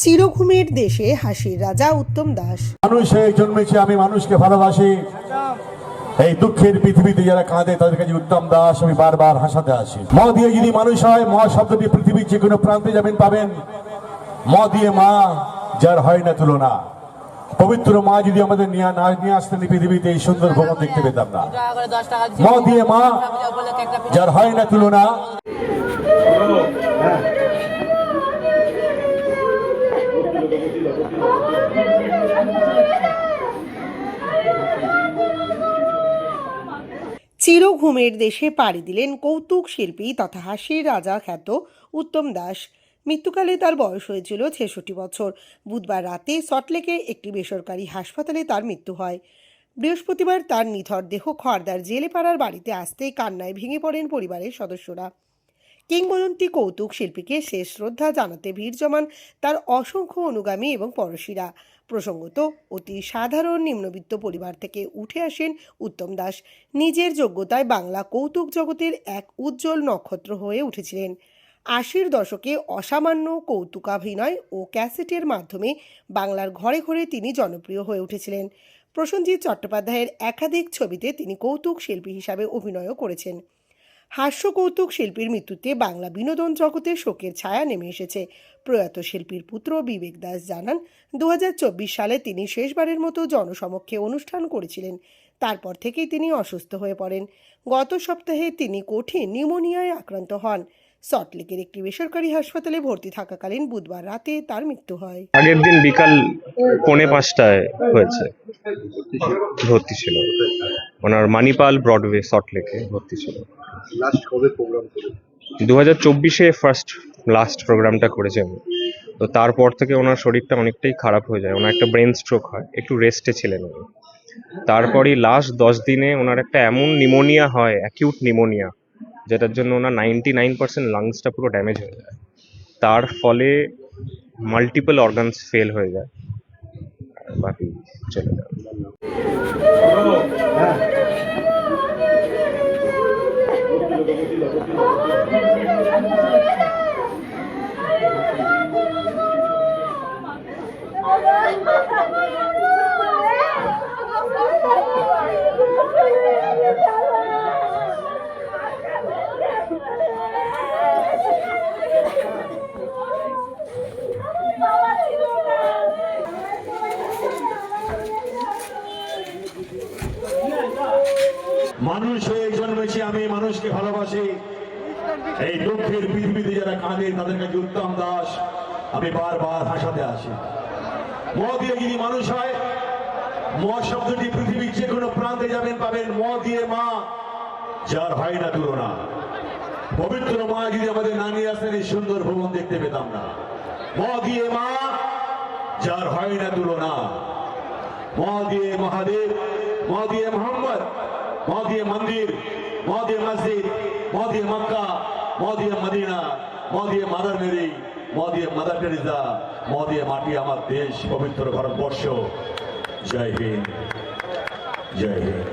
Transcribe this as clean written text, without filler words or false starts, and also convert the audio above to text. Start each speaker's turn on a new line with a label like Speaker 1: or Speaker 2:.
Speaker 1: চিরঘুমের দেশে হাসির রাজা উত্তম দাস।
Speaker 2: মানুষ হয়ে জন্মেছে, আমি মানুষকে ভালোবাসি। এই দুঃখের পৃথিবীতে যারা কাঁদে তাদের কাছে উত্তম দাস আমি বারবার হাসাতে আসি। ম দিয়ে যদি মানুষ হয়, ম শব্দটি পৃথিবীর যে কোনো প্রান্তে যাবেন পাবেন। ম দিয়ে মা, যার হয় না তুলনা। পবিত্র মা যদি আমাদের নিয়ে আসতেন পৃথিবীতে, এই সুন্দর ভবন দেখতে পেতাম না। ম দিয়ে মা, যার হয় না তুলনা।
Speaker 1: চিরঘুমের দেশে পাড়ি দিলেন কৌতুক শিল্পী তথা হাসির রাজা খ্যাত উত্তম দাস। মৃত্যুকালে তার বয়স হয়েছিল ৬৬ বছর। বুধবার রাতে সল্টলেকে একটি বেসরকারি হাসপাতালে তার মৃত্যু হয়। বৃহস্পতিবার তার নিথর দেহ খড়দার জেলেপাড়ার বাড়িতে আসতেই কান্নায় ভেঙে পড়েন পরিবারের সদস্যরা। কিংবদন্তি কৌতুক শিল্পীকে শেষ শ্রদ্ধা জানাতে ভিড় জমান তার অসংখ্য অনুগামী এবং পড়শিরা। প্রসঙ্গত, অতি সাধারণ নিম্নবিত্ত পরিবার থেকে উঠে আসেন উত্তম দাস। নিজের যোগ্যতায় বাংলা কৌতুক জগতের এক উজ্জ্বল নক্ষত্র হয়ে উঠেছিলেন। ৮০-র দশকে অসামান্য কৌতুকাভিনয় ও ক্যাসেটের মাধ্যমে বাংলার ঘরে ঘরে তিনি জনপ্রিয় হয়ে উঠেছিলেন। প্রসেনজিৎ চট্টোপাধ্যায়ের একাধিক ছবিতে তিনি কৌতুক শিল্পী হিসাবে অভিনয়ও করেছেন। হাস্য কৌতুক শিল্পীর মৃত্যুতে বাংলা বিনোদন জগতে শোকের ছায়া নেমে এসেছে। প্রয়াত শিল্পীর পুত্র বিবেক দাস জানান, ২০২৪ সালে তিনি শেষবারের মতো জনসমক্ষে অনুষ্ঠান করেছিলেন। তারপর থেকেই তিনি অসুস্থ হয়ে পড়েন। গত সপ্তাহে তিনি কঠিন নিউমোনিয়ায় আক্রান্ত হন। সল্টলেকের একটি বেসরকারি হাসপাতালে ভর্তি থাকাকালীন বুধবার রাতে তার মৃত্যু হয়।
Speaker 3: আগের দিন বিকাল 4:45টায় হয়েছে। ভর্তি ছিল ওনার মানিপাল ব্রডওয়ে সল্টলেকে ভর্তি ছিল। 2024-এ লাস্ট প্রোগ্রামটা করেছেন। তো তারপর থেকে ওনার শরীরটা অনেকটাই খারাপ হয়ে যায়। ওনার একটা ব্রেন স্ট্রোক হয়, একটু রেস্টে ছিলেন উনি। তারপরই লাস্ট 10 দিনে ওনার একটা এমন নিউমোনিয়া হয়, অ্যাকিউট নিউমোনিয়া, যেটার জন্য ওনার 99% লাংসটা পুরো ড্যামেজ হয়ে যায়। তার ফলে মাল্টিপল অর্গানস ফেল হয়ে যায়, বাকি চলে যায়।
Speaker 2: মানুষ হয়ে জন্মেছি, আমি মানুষকে ভালোবাসি। এই দুঃখের পৃথিবীতে যারা কাঁদে তাদের কাছে উত্তম দাস আমি বারবার হাসাতে আসি। ম দিয়ে যদি মানুষ হয়, ম শব্দটি পৃথিবীর যে কোনো প্রান্তে যাবেন পাবেন। ম দিয়ে মা, যার হয় না তুলনা। পবিত্র মা যদি আমাদের না নিয়ে আসতেন, এই সুন্দর ভবন দেখতে পেতাম না। ম দিয়ে মা, যার হয় না তুলনা। ম দিয়ে মহাদেব, ম দিয়ে মোহাম্মদ, ম দিয়ে মন্দির, ম দিয়ে মসজিদ, ম দিয়ে মক্কা, ম দিয়ে মদিনা, ম দিয়ে মাদার মেরি, ম দিয়ে মাদার টেরেসা, ম দিয়ে মাটি আমার দেশ পবিত্র ভারতবর্ষ। জয় হিন্দ, জয় হিন্দ।